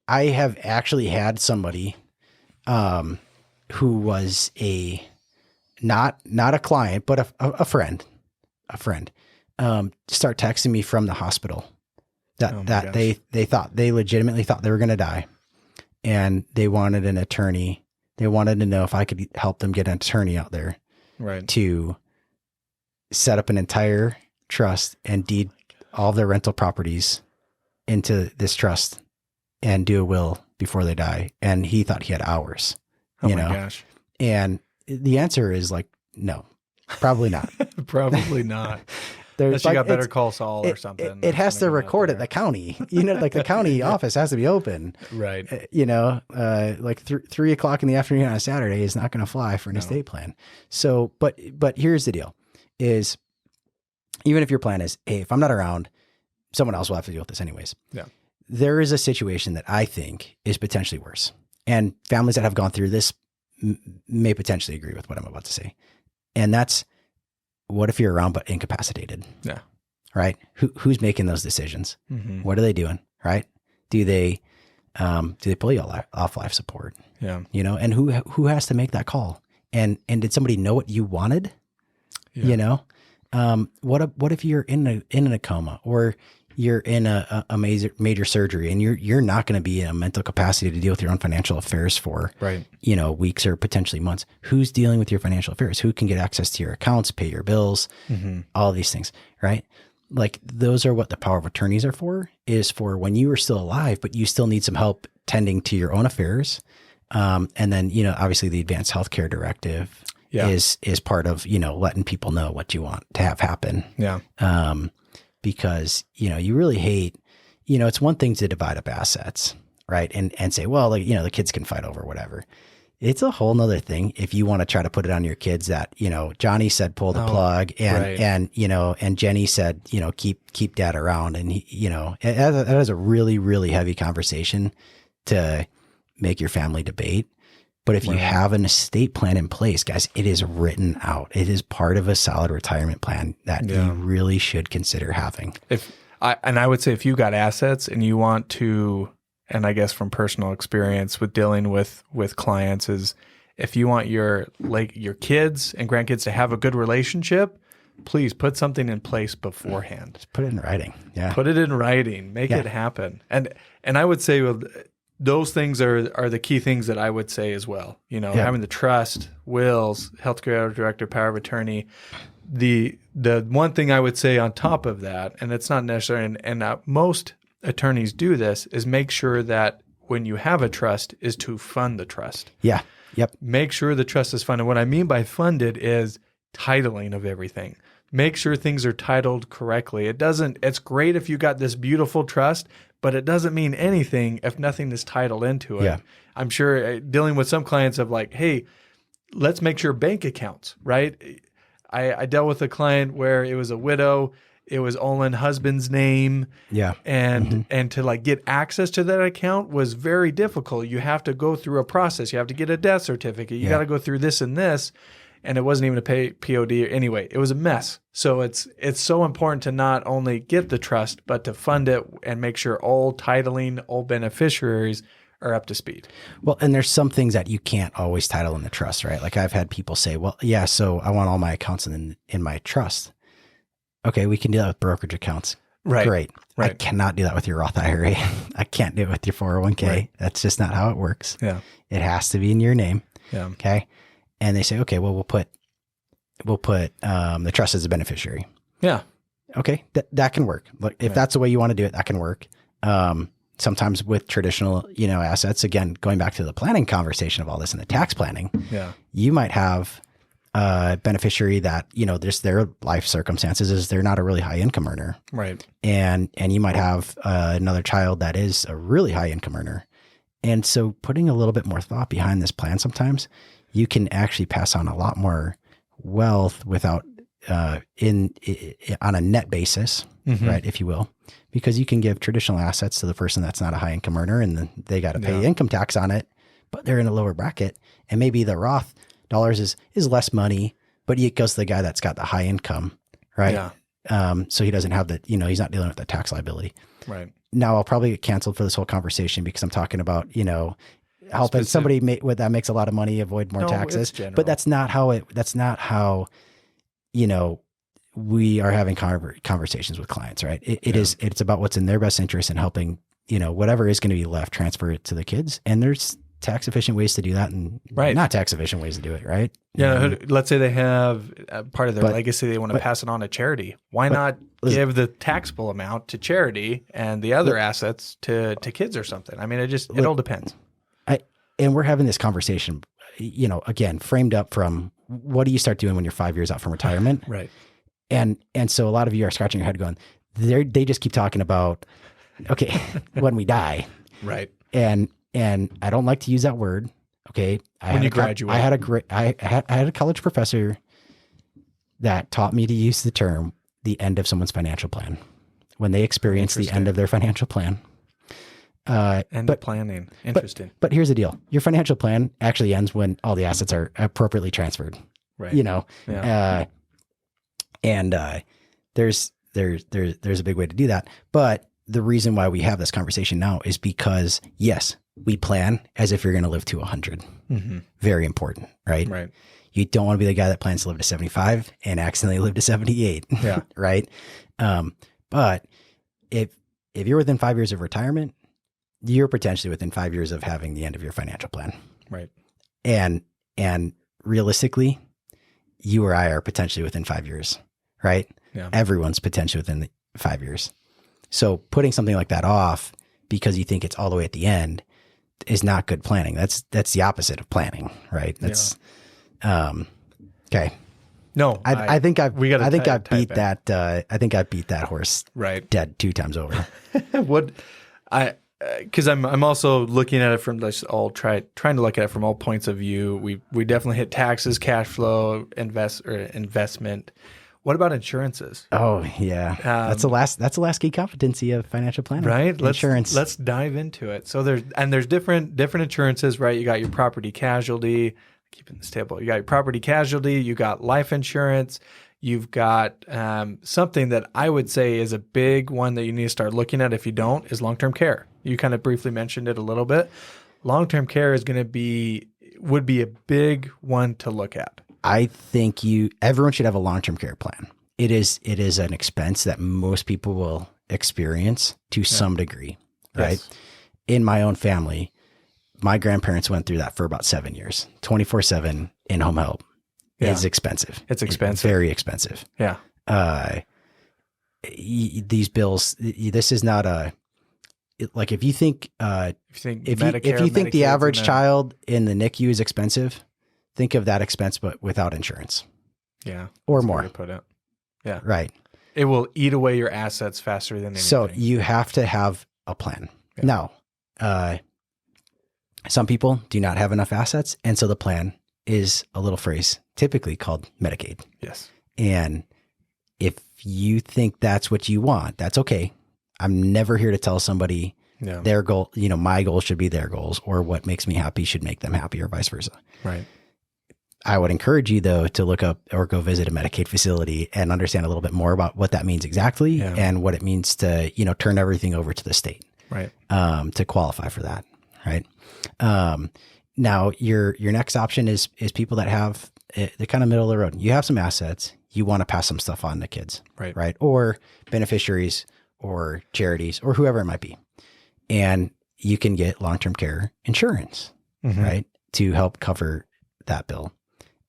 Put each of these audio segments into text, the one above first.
I have actually had somebody, who was not a client, but a friend, start texting me from the hospital that they legitimately thought they were going to die. And they wanted an attorney. They wanted to know if I could help them get an attorney out there to set up an entire trust and deed all of their rental properties into this trust and do a will before they die. And he thought he had hours, Oh my gosh. And the answer is like, no, probably not. Probably not. There's Unless you got Better Call Saul or something. It has to record at the county, like the county office has to be open. Right. Like 3 o'clock in the afternoon on a Saturday is not going to fly for an estate plan. So, but here's the deal is even if your plan is, hey, if I'm not around, someone else will have to deal with this anyways. Yeah. There is a situation that I think is potentially worse. And families that have gone through this may potentially agree with what I'm about to say. And that's, what if you're around but incapacitated? Yeah. Right. Who's making those decisions? Mm-hmm. What are they doing? Right. Do they pull you off life support? Yeah. And who has to make that call? And did somebody know what you wanted? Yeah. What if you're in a coma or you're in a major surgery and you're not going to be in a mental capacity to deal with your own financial affairs for, weeks or potentially months. Who's dealing with your financial affairs? Who can get access to your accounts, pay your bills, all of these things, right? Like those are what the power of attorneys are for, is for when you are still alive, but you still need some help tending to your own affairs. And then, obviously the advanced healthcare directive is part of, letting people know what you want to have happen. Yeah. Because, you really hate, it's one thing to divide up assets, right? And say, well, the kids can fight over whatever. It's a whole nother thing if you want to try to put it on your kids that, Johnny said, pull the plug and Jenny said, keep dad around. And that is a really, really heavy conversation to make your family debate. But if you have an estate plan in place, guys, it is written out. It is part of a solid retirement plan that you really should consider having. I would say if you got assets and you want to, and I guess from personal experience with dealing with clients, is if you want your kids and grandkids to have a good relationship, please put something in place beforehand. Just put it in writing. Yeah. Put it in writing. Make it happen. And I would say, those things are the key things that I would say as well. Having the trust, wills, healthcare director, power of attorney. The one thing I would say on top of that, and it's not necessary, and most attorneys do this, is make sure that when you have a trust is to fund the trust. Yeah. Yep. Make sure the trust is funded. What I mean by funded is titling of everything. Make sure things are titled correctly. It's great if you got this beautiful trust, but it doesn't mean anything if nothing is titled into it. Yeah. I'm sure dealing with some clients of like, hey, let's make sure bank accounts, right? I dealt with a client where it was a widow. It was Olin husband's name. Yeah. And to like get access to that account was very difficult. You have to go through a process. You have to get a death certificate. You got to go through this and this. And it wasn't even a POD. Anyway, it was a mess. So it's so important to not only get the trust, but to fund it and make sure all titling, all beneficiaries are up to speed. Well, and there's some things that you can't always title in the trust, right? Like I've had people say, well, yeah, so I want all my accounts in my trust. Okay, we can do that with brokerage accounts. Right. Great. Right. I cannot do that with your Roth IRA. I can't do it with your 401k. Right. That's just not how it works. Yeah. It has to be in your name. Yeah. Okay. And they say, okay, well, we'll put the trust as a beneficiary. Yeah. Okay. That can work. Look, if that's the way you want to do it, that can work. Sometimes with traditional, assets, again, going back to the planning conversation of all this and the tax planning, you might have a beneficiary that, there's their life circumstances is they're not a really high income earner. Right. And you might have another child that is a really high income earner. And so putting a little bit more thought behind this plan, sometimes you can actually pass on a lot more wealth without on a net basis, right, if you will, because you can give traditional assets to the person that's not a high income earner and then they got to pay income tax on it, but they're in a lower bracket. And maybe the Roth dollars is less money, but it goes to the guy that's got the high income, right? Yeah. So he doesn't have he's not dealing with the tax liability. Right. now I'll probably get canceled for this whole conversation because I'm talking about, helping somebody that makes a lot of money avoid more taxes. But that's not how, we are having conversations with clients, right? It's about what's in their best interest and helping, whatever is going to be left, transfer it to the kids. And there's tax efficient ways to do that and not tax efficient ways to do it. Right. Yeah. Let's say they have part of their legacy. They want to pass it on to charity. Why not give the taxable amount to charity and the other assets to kids or something? I mean, it all depends. And we're having this conversation, again, framed up from what do you start doing when you're 5 years out from retirement? Right. And so a lot of you are scratching your head going, they just keep talking about, okay, when we die. Right. And I don't like to use that word. Okay. When you graduate. I had a college professor that taught me to use the term, the end of someone's financial plan. When they experience the end of their financial plan. Of planning. Interesting. But here's the deal. Your financial plan actually ends when all the assets are appropriately transferred. Right. Yeah. There's a big way to do that. But the reason why we have this conversation now is because, yes, we plan as if you're going to live to 100. Mm-hmm. Very important, right? Right. You don't want to be the guy that plans to live to 75 and accidentally live to 78. Yeah. Right. But if you're within 5 years of retirement, you're potentially within 5 years of having the end of your financial plan. Right. And realistically, you or I are potentially within 5 years, right? Yeah. Everyone's potentially within 5 years. So putting something like that off because you think it's all the way at the end is not good planning. That's the opposite of planning, right? That's, okay. No, I think I beat that horse right dead 2 times over. Because I'm also looking at it from this trying to look at it from all points of view. We definitely hit taxes, cash flow, investment. What about insurances? Oh yeah, that's the last key competency of financial planning, right? Insurance. Let's dive into it. So there's different insurances, right? You got your property casualty. Keeping this table. You got your property casualty. You got life insurance. You've got something that I would say is a big one that you need to start looking at. If you don't, is long-term care. You kind of briefly mentioned it a little bit. Long-term care would be a big one to look at. I think everyone should have a long-term care plan. It is an expense that most people will experience to some degree, right? Yes. In my own family, my grandparents went through that for about 7 years, 24/7 in-home help. Is expensive. It's expensive. Very expensive. Yeah. These bills, this is not if you think the average child in the NICU is expensive, think of that expense, but without insurance. Yeah. Or more. To put it. Yeah. Right. It will eat away your assets faster than anything. So you have to have a plan. Yeah. Now, some people do not have enough assets. And so the plan is a little phrase typically called Medicaid. Yes. And if you think that's what you want, that's okay. I'm never here to tell somebody their goal, my goal should be their goals, or what makes me happy should make them happy, or vice versa. Right. I would encourage you though to look up or go visit a Medicaid facility and understand a little bit more about what that means exactly and what it means to, turn everything over to the state. Right. To qualify for that. Right. Now your next option is people that have the kind of middle of the road. You have some assets, you want to pass some stuff on to kids, right? Or beneficiaries or charities or whoever it might be. And you can get long-term care insurance, right? To help cover that bill.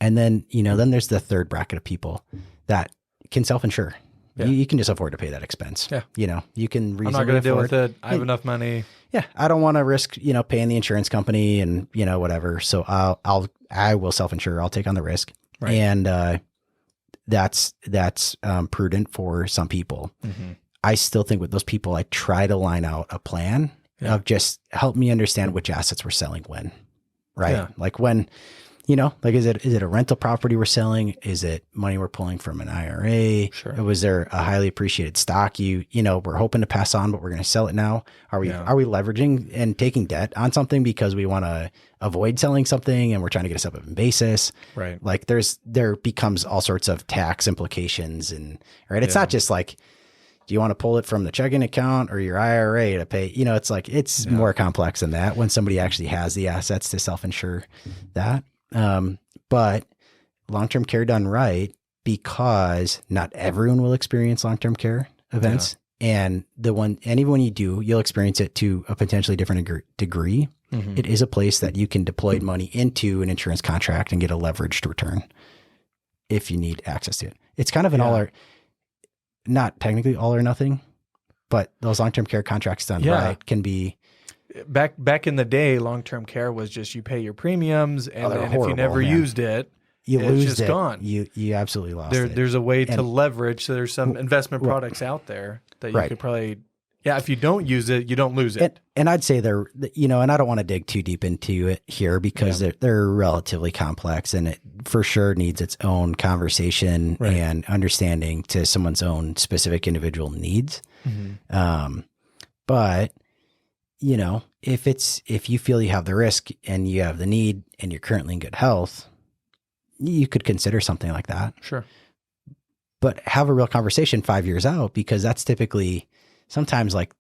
And then, then there's the third bracket of people that can self-insure. Yeah. You can just afford to pay that expense. Yeah. You can reasonably I'm not going to deal with it. I have enough money. Yeah. I don't want to risk, paying the insurance company and, whatever. So I will self-insure. I'll take on the risk. Right. And, that's prudent for some people. I still think with those people, I try to line out a plan of just help me understand which assets we're selling when, right? Yeah. Like when, is it a rental property we're selling? Is it money we're pulling from an IRA? Sure. Was there a highly appreciated stock we're hoping to pass on, but we're going to sell it now? Are we leveraging and taking debt on something because we want to avoid selling something and we're trying to get a separate basis? Right. Like there becomes all sorts of tax implications and right. It's not just like, Do you want to pull it from the checking account or your IRA to pay? You know, it's like, it's more complex than that when somebody actually has the assets to self-insure that. But long-term care done right, because not everyone will experience long-term care events. And even when you do, you'll experience it to a potentially different degree. It is a place that you can deploy money into an insurance contract and get a leveraged return if you need access to it. It's kind of an not technically all or nothing, but those long-term care contracts done right can be. Back in the day, long-term care was just you pay your premiums, and then if you never used it, you it's lose just gone. You absolutely lost it. There's a way to leverage. So there's some investment products out there that you could probably, if you don't use it, you don't lose it. And I'd say they're, and I don't want to dig too deep into it here because they're relatively complex, and it for sure needs its own conversation and understanding to someone's own specific individual needs. But if you feel you have the risk and you have the need and you're currently in good health, you could consider something like that. Sure. But have a real conversation 5 years out, because that's typically sometimes like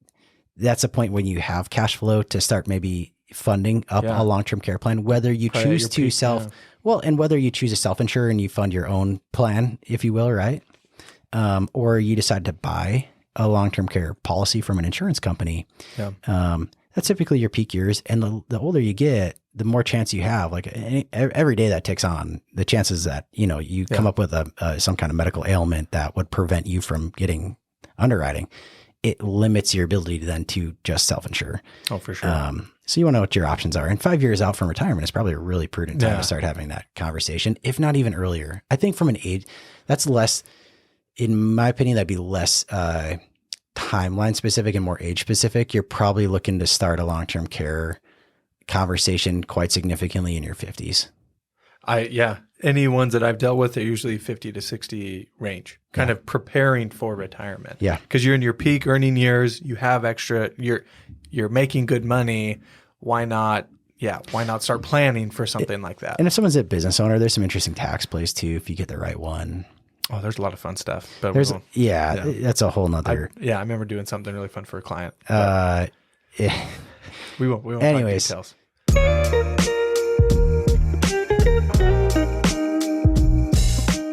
that's a point when you have cash flow to start maybe funding up a long-term care plan, whether you choose to and whether you choose to self-insure and you fund your own plan, if you will, right? Or you decide to buy a long-term care policy from an insurance company. That's typically your peak years. And the older you get, the more chance you have, like every day that ticks on, the chances that, you come up with some kind of medical ailment that would prevent you from getting underwriting, it limits your ability then to just self-insure. Oh, for sure. So you want to know what your options are. And 5 years out from retirement is probably a really prudent time to start having that conversation, if not even earlier. I think from an age, that's less, in my opinion, that'd be less timeline specific and more age specific. You're probably looking to start a long-term care conversation quite significantly in your 50s. Any ones that I've dealt with are usually 50 to 60 range, kind of preparing for retirement. Yeah. Because you're in your peak earning years, you have extra, you're making good money. Why not start planning for something like that? And if someone's a business owner, there's some interesting tax plays too, if you get the right one. Oh, there's a lot of fun stuff. But that's a whole nother. I remember doing something really fun for a client. We won't Anyways. find details.